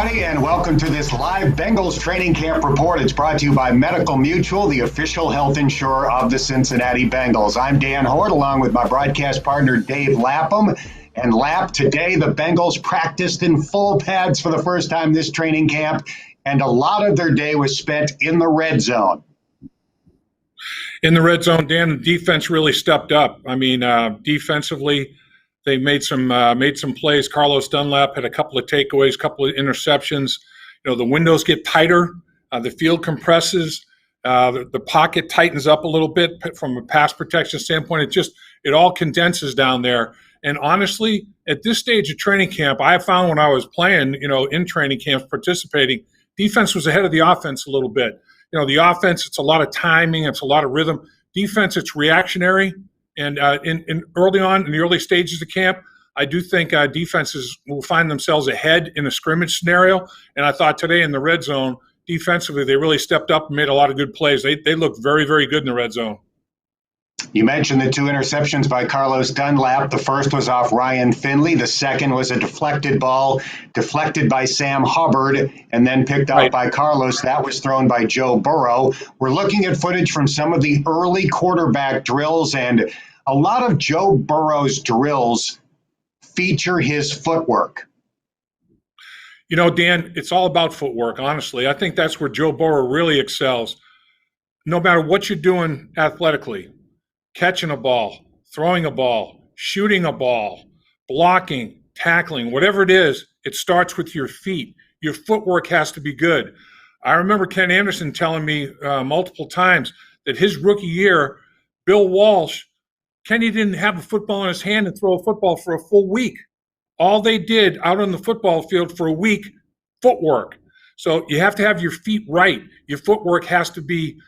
everybody, and welcome to this live Bengals Training Camp Report. It's brought to you by Medical Mutual, the official health insurer of the Cincinnati Bengals. I'm Dan Hoard, along with my broadcast partner, Dave Lapham. And Lap, today the Bengals practiced in full pads for the first time this training camp, and a lot of their day was spent in the red zone. In the red zone, Dan, the defense really stepped up. I mean, defensively, they made some plays. Carlos Dunlap had a couple of takeaways, a couple of interceptions. You know, the windows get tighter, the field compresses, the pocket tightens up a little bit from a pass protection standpoint. It all condenses down there. And honestly, at this stage of training camp, I found when I was playing, in training camps, participating, defense was ahead of the offense a little bit. The offense, it's a lot of timing, it's a lot of rhythm. Defense, it's reactionary. And in early on, in the early stages of camp, I do think defenses will find themselves ahead in a scrimmage scenario. And I thought today in the red zone, defensively, they really stepped up and made a lot of good plays. They looked very, very good in the red zone. You mentioned the two interceptions by Carlos Dunlap. The first was off Ryan Finley. The second was a deflected ball, deflected by Sam Hubbard, and then picked up by Carlos. That was thrown by Joe Burrow. We're looking at footage from some of the early quarterback drills, and a lot of Joe Burrow's drills feature his footwork. Dan, it's all about footwork, honestly. I think that's where Joe Burrow really excels. No matter what you're doing athletically, catching a ball, throwing a ball, shooting a ball, blocking, tackling, whatever it is, it starts with your feet. Your footwork has to be good. I remember Ken Anderson telling me multiple times that his rookie year, Bill Walsh, Kenny didn't have a football in his hand and throw a football for a full week. All they did out on the football field for a week, footwork. So you have to have your feet right. Your footwork has to be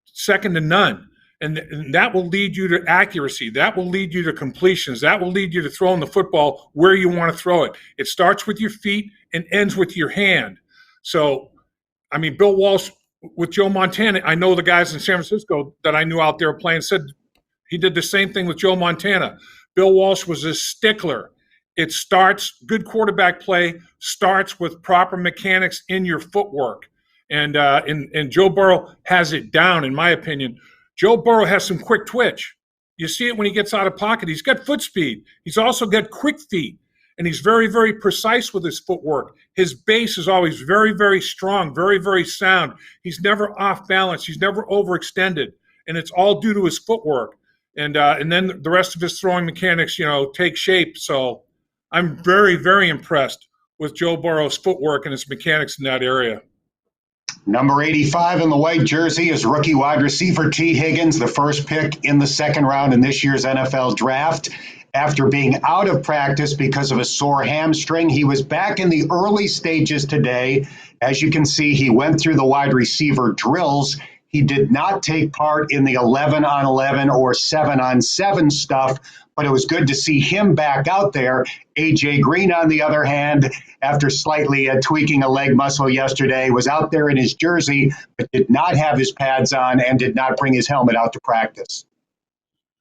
second to none. And that will lead you to accuracy. That will lead you to completions. That will lead you to throwing the football where you want to throw it. It starts with your feet and ends with your hand. So, I mean, Bill Walsh with Joe Montana, I know the guys in San Francisco that I knew out there playing said he did the same thing with Joe Montana. Bill Walsh was a stickler. It starts, good quarterback play starts with proper mechanics in your footwork. And Joe Burrow has it down, in my opinion. Joe Burrow has some quick twitch. You see it when he gets out of pocket. He's got foot speed. He's also got quick feet, and he's very, very precise with his footwork. His base is always very, very strong, very, very sound. He's never off balance. He's never overextended, and it's all due to his footwork. And then the rest of his throwing mechanics, take shape. So I'm very, very impressed with Joe Burrow's footwork and his mechanics in that area. Number 85 in the white jersey is rookie wide receiver T. Higgins, the first pick in the second round in this year's NFL draft. After being out of practice because of a sore hamstring, he was back in the early stages today. As you can see, he went through the wide receiver drills. He did not take part in the 11-on-11 or 7-on-7 stuff, but it was good to see him back out there. A.J. Green, on the other hand, after slightly tweaking a leg muscle yesterday, was out there in his jersey, but did not have his pads on and did not bring his helmet out to practice.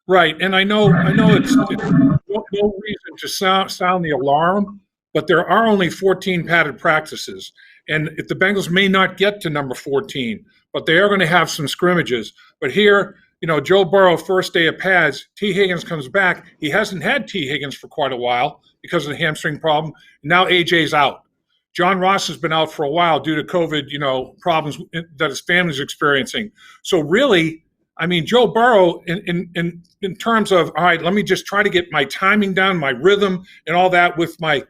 Right, and I know it's no reason to sound the alarm, but there are only 14 padded practices. And if the Bengals may not get to number 14, but they are going to have some scrimmages. But here, Joe Burrow, first day of pads, T. Higgins comes back. He hasn't had T. Higgins for quite a while because of the hamstring problem. Now AJ's out. John Ross has been out for a while due to COVID, problems that his family's experiencing. So really, I mean, Joe Burrow, in terms of, all right, let me just try to get my timing down, my rhythm and all that with my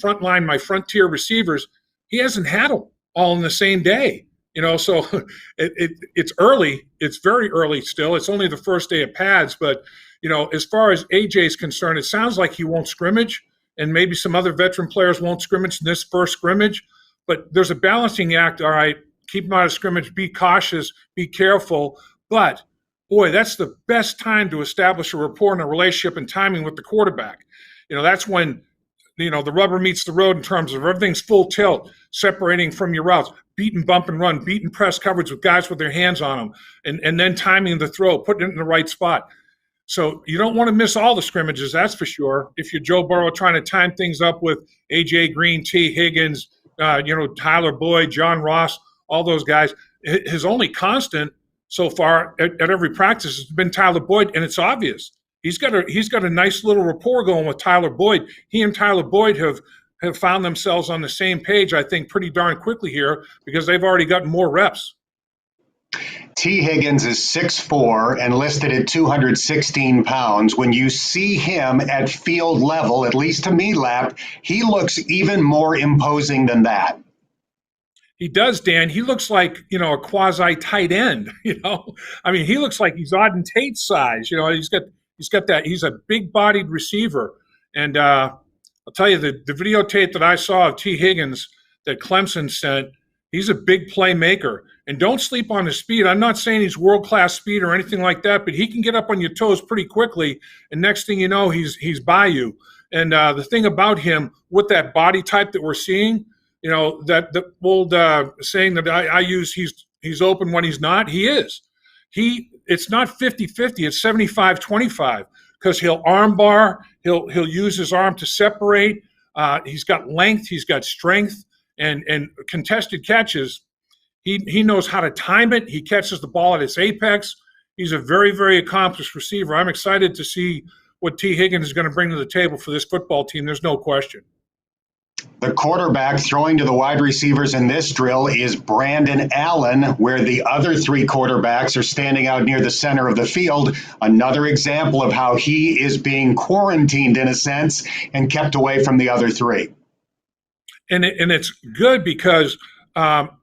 front line, my frontier receivers, he hasn't had them all in the same day. So it's early. It's very early still. It's only the first day of pads. But, as far as AJ is concerned, it sounds like he won't scrimmage, and maybe some other veteran players won't scrimmage in this first scrimmage. But there's a balancing act. All right, keep him out of scrimmage, be cautious, be careful. But, boy, that's the best time to establish a rapport and a relationship and timing with the quarterback. That's when the rubber meets the road in terms of everything's full tilt, separating from your routes, beat and bump and run, beat and press coverage with guys with their hands on them, and then timing the throw, putting it in the right spot. So you don't want to miss all the scrimmages, that's for sure. If you're Joe Burrow trying to time things up with A.J. Green, T. Higgins, Tyler Boyd, John Ross, all those guys. His only constant so far at every practice has been Tyler Boyd, and it's obvious. He's got a nice little rapport going with Tyler Boyd. He and Tyler Boyd have found themselves on the same page, I think, pretty darn quickly here because they've already gotten more reps. T. Higgins is 6'4" and listed at 216 pounds. When you see him at field level, at least to me, Lap, he looks even more imposing than that. He does, Dan. He looks like, a quasi tight end, I mean, he looks like he's Auden Tate size. He's got that. He's a big bodied receiver. And I'll tell you, the videotape that I saw of T. Higgins that Clemson sent, he's a big playmaker. And don't sleep on his speed. I'm not saying he's world-class speed or anything like that, but he can get up on your toes pretty quickly. And next thing you know, he's by you. And the thing about him with that body type that we're seeing, that the old saying that I use, he's open when he's not. He is. It's not 50-50. It's 75-25 because he'll arm bar. He'll use his arm to separate. He's got length. He's got strength and contested catches. He knows how to time it. He catches the ball at its apex. He's a very, very accomplished receiver. I'm excited to see what T. Higgins is going to bring to the table for this football team. There's no question. The quarterback throwing to the wide receivers in this drill is Brandon Allen, where the other three quarterbacks are standing out near the center of the field. Another example of how he is being quarantined in a sense and kept away from the other three. And it's good because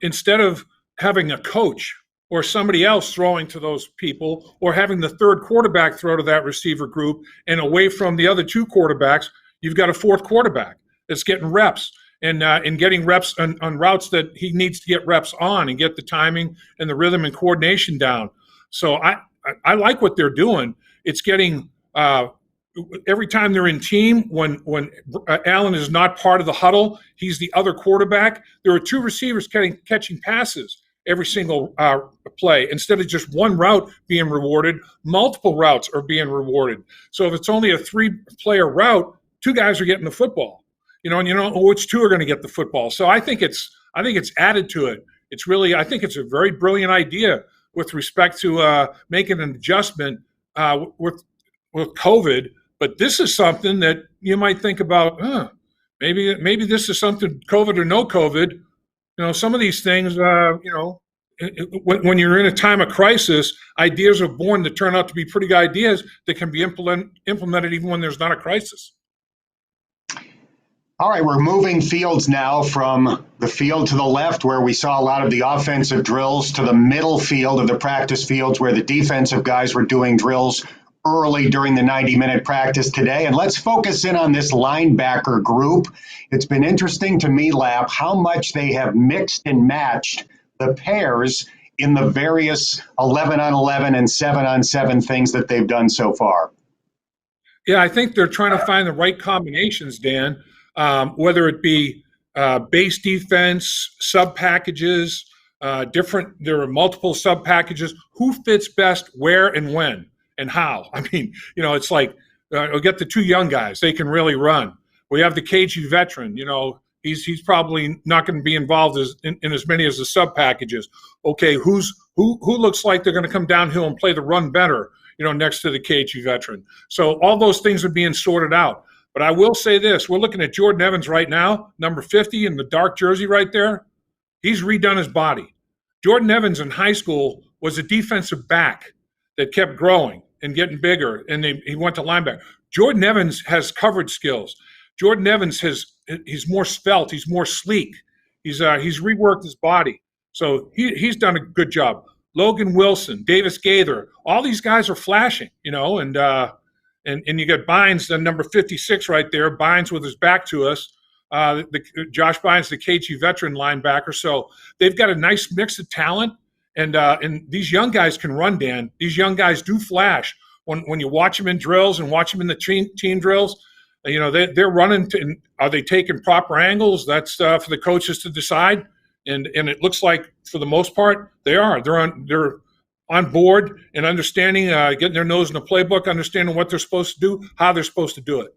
instead of having a coach or somebody else throwing to those people or having the third quarterback throw to that receiver group and away from the other two quarterbacks, you've got a fourth quarterback that's getting reps and getting reps on routes that he needs to get reps on and get the timing and the rhythm and coordination down. So I like what they're doing. It's getting every time they're in team, when Allen is not part of the huddle, he's the other quarterback. There are two receivers catching passes every single play. Instead of just one route being rewarded, multiple routes are being rewarded. So if it's only a 3-player route, 2 guys are getting the football. And you don't know which 2 are going to get the football. So I think it's added to it. I think it's a very brilliant idea with respect to making an adjustment with COVID. But this is something that you might think about, maybe this is something, COVID or no COVID. Some of these things, when you're in a time of crisis, ideas are born that turn out to be pretty good ideas that can be implemented even when there's not a crisis. All right, we're moving fields now from the field to the left where we saw a lot of the offensive drills to the middle field of the practice fields where the defensive guys were doing drills early during the 90-minute practice today. And let's focus in on this linebacker group. It's been interesting to me, Lap, how much they have mixed and matched the pairs in the various 11-on-11 and 7-on-7 things that they've done so far. Yeah, I think they're trying to find the right combinations, Dan, whether it be base defense, sub-packages, there are multiple sub-packages. Who fits best where and when? And how? I mean, it's like we'll get the 2 young guys. They can really run. We have the cagey veteran. He's probably not going to be involved in as many as the sub packages. Okay, who looks like they're going to come downhill and play the run better? Next to the cagey veteran. So all those things are being sorted out. But I will say this: we're looking at Jordan Evans right now, number 50 in the dark jersey right there. He's redone his body. Jordan Evans in high school was a defensive back that kept growing and getting bigger, and he went to linebacker. Jordan Evans has coverage skills. Jordan Evans he's more svelte, he's more sleek. He's reworked his body. So he's done a good job. Logan Wilson, Davis Gaither, all these guys are flashing, and you got Bynes, the number 56 right there, Bynes with his back to us. Josh Bynes, the cagey veteran linebacker. So they've got a nice mix of talent. And these young guys can run, Dan. These young guys do flash. When you watch them in drills and watch them in the team drills, they're running. Are they taking proper angles? That's for the coaches to decide. And it looks like for the most part they are. They're on board and understanding, getting their nose in the playbook, understanding what they're supposed to do, how they're supposed to do it.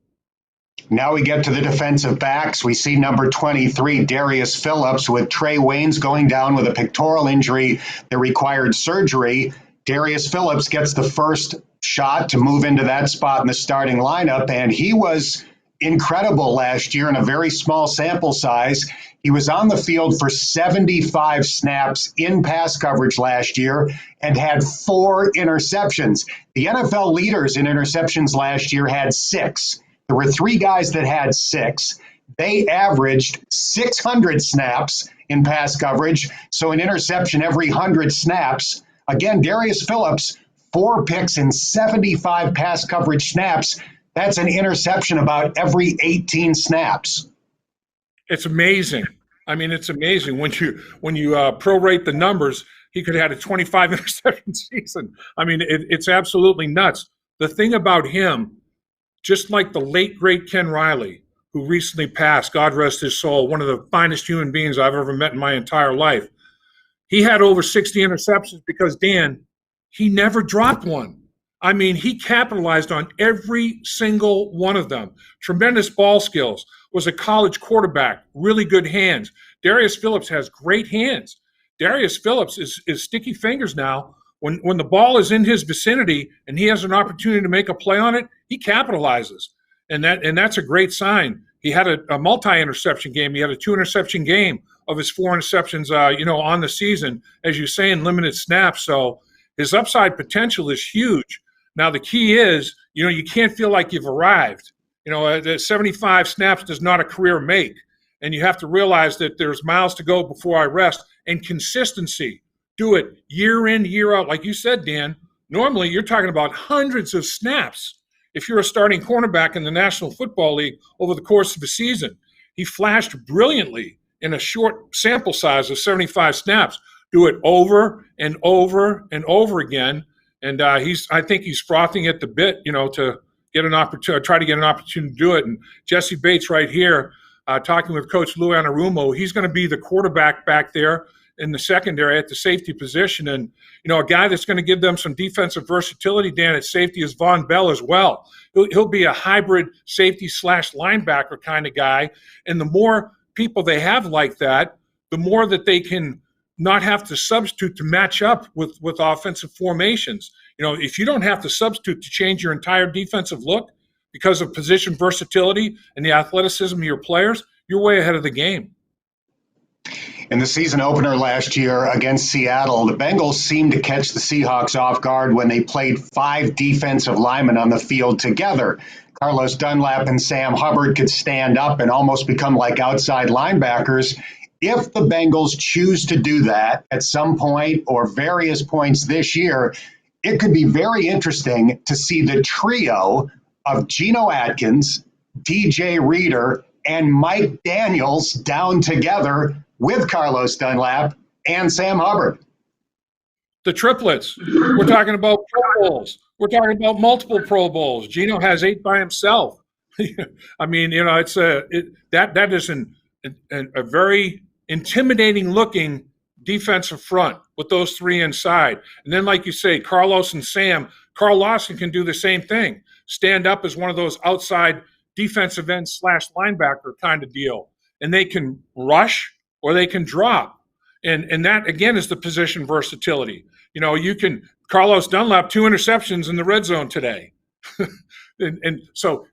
Now we get to the defensive backs. We see number 23, Darius Phillips, with Trey Waynes going down with a pectoral injury that required surgery. Darius Phillips gets the first shot to move into that spot in the starting lineup, and he was incredible last year in a very small sample size. He was on the field for 75 snaps in pass coverage last year and had 4 interceptions. The NFL leaders in interceptions last year had 6. There were 3 guys that had 6. They averaged 600 snaps in pass coverage, so an interception every 100 snaps. Again, Darius Phillips, 4 picks in 75 pass coverage snaps. That's an interception about every 18 snaps. It's amazing. I mean, it's amazing when you prorate the numbers. He could have had a 25 interception season. I mean, it's absolutely nuts. The thing about him, just like the late great Ken Riley, who recently passed, God rest his soul, one of the finest human beings I've ever met in my entire life. He had over 60 interceptions because, Dan, he never dropped one. I mean, he capitalized on every single one of them. Tremendous ball skills, was a college quarterback, really good hands. Darius Phillips has great hands. Darius Phillips is sticky fingers now. When the ball is in his vicinity and he has an opportunity to make a play on it, he capitalizes. And that's a great sign. He had a multi-interception game. He had a 2-interception game of his 4 interceptions, on the season, as you say, in limited snaps. So his upside potential is huge. Now, the key is, you can't feel like you've arrived. The 75 snaps does not a career make. And you have to realize that there's miles to go before I rest. And consistency. Do it year in, year out. Like you said, Dan, normally you're talking about hundreds of snaps if you're a starting cornerback in the National Football League over the course of a season. He flashed brilliantly in a short sample size of 75 snaps. Do it over and over and over again. And I think he's frothing at the bit, to get an opportunity, try to get an opportunity to do it. And Jesse Bates right here, talking with Coach Lou Anarumo, he's going to be the quarterback back there in the secondary at the safety position. And, a guy that's going to give them some defensive versatility, Dan, at safety is Von Bell as well. He'll be a hybrid safety / linebacker kind of guy. And the more people they have like that, the more that they can not have to substitute to match up with offensive formations. If you don't have to substitute to change your entire defensive look because of position versatility and the athleticism of your players, you're way ahead of the game. In the season opener last year against Seattle, the Bengals seemed to catch the Seahawks off guard when they played 5 defensive linemen on the field together. Carlos Dunlap and Sam Hubbard could stand up and almost become like outside linebackers. If the Bengals choose to do that at some point or various points this year, it could be very interesting to see the trio of Geno Atkins, DJ Reader, and Mike Daniels down together with Carlos Dunlap and Sam Hubbard. The triplets. We're talking about Pro Bowls. We're talking about multiple Pro Bowls. Geno has 8 by himself. I mean, it's that is a very intimidating looking defensive front with those 3 inside. And then, like you say, Carlos and Sam, Carl Lawson can do the same thing. Stand up as one of those outside defensive end / linebacker kind of deal. And they can rush or they can drop. And that, again, is the position versatility. You can – Carlos Dunlap, 2 interceptions in the red zone today. and so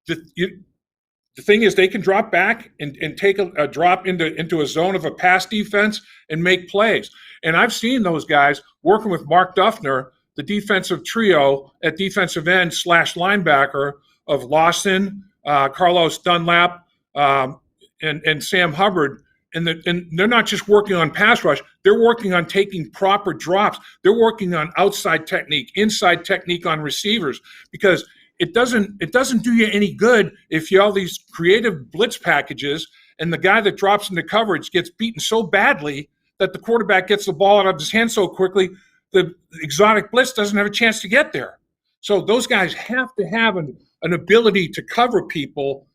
the thing is, they can drop back and take a drop into a zone of a pass defense and make plays. And I've seen those guys working with Mark Duffner, the defensive trio at defensive end / linebacker of Lawson, Carlos Dunlap, and Sam Hubbard. And they're not just working on pass rush. They're working on taking proper drops. They're working on outside technique, inside technique on receivers, because it doesn't do you any good if you have these creative blitz packages and the guy that drops into coverage gets beaten so badly that the quarterback gets the ball out of his hand so quickly, the exotic blitz doesn't have a chance to get there. So those guys have to have an ability to cover people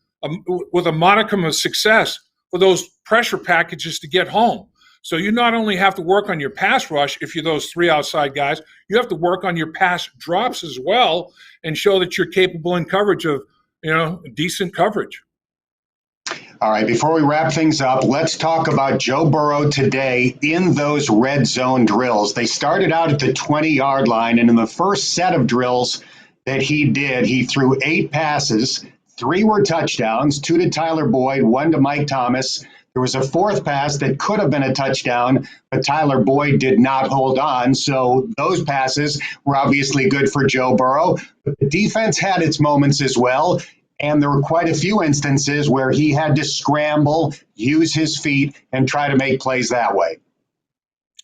with a modicum of success for those pressure packages to get home. So you not only have to work on your pass rush if you're those 3 outside guys, you have to work on your pass drops as well and show that you're capable in coverage of, decent coverage. All right, before we wrap things up, let's talk about Joe Burrow today in those red zone drills. They started out at the 20-yard line, and in the first set of drills that he did, he threw 8 passes. 3 were touchdowns, 2 to Tyler Boyd, 1 to Mike Thomas. There was a 4th pass that could have been a touchdown, but Tyler Boyd did not hold on. So those passes were obviously good for Joe Burrow. But the defense had its moments as well. And there were quite a few instances where he had to scramble, use his feet, and try to make plays that way.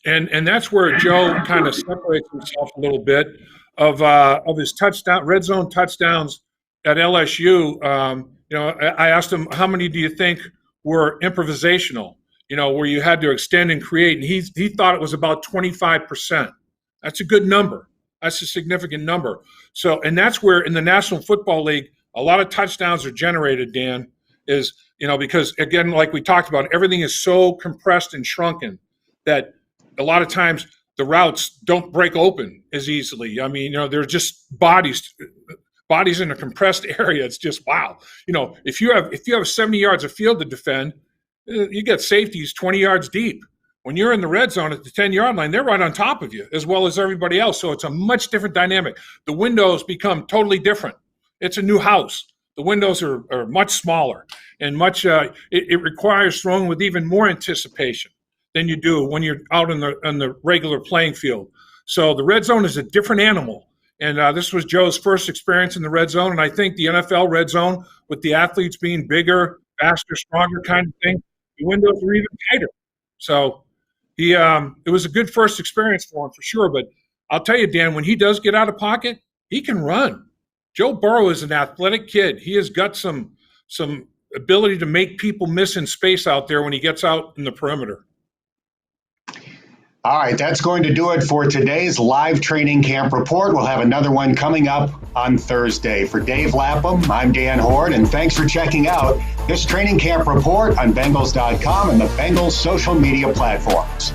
And that's where Joe kind of separates himself a little bit of his red zone touchdowns at LSU. I asked him, how many do you think were improvisational, where you had to extend and create? And he thought it was about 25%. That's a good number. That's a significant number. So, and that's where in the National Football League, a lot of touchdowns are generated, Dan, is, because, again, like we talked about, everything is so compressed and shrunken that a lot of times the routes don't break open as easily. I mean, they're just bodies in a compressed area. It's just, wow. If you have 70 yards of field to defend, you get safeties 20 yards deep. When you're in the red zone at the 10-yard line, they're right on top of you as well as everybody else. So it's a much different dynamic. The windows become totally different. It's a new house. The windows are much smaller and it requires throwing with even more anticipation than you do when you're out on the regular playing field. So the red zone is a different animal. And this was Joe's first experience in the red zone. And I think the NFL red zone, with the athletes being bigger, faster, stronger kind of thing, the windows are even tighter. So it was a good first experience for him for sure. But I'll tell you, Dan, when he does get out of pocket, he can run. Joe Burrow is an athletic kid. He has got some ability to make people miss in space out there when he gets out in the perimeter. All right, that's going to do it for today's live training camp report. We'll have another one coming up on Thursday. For Dave Lapham, I'm Dan Hoard, and thanks for checking out this training camp report on Bengals.com and the Bengals social media platforms.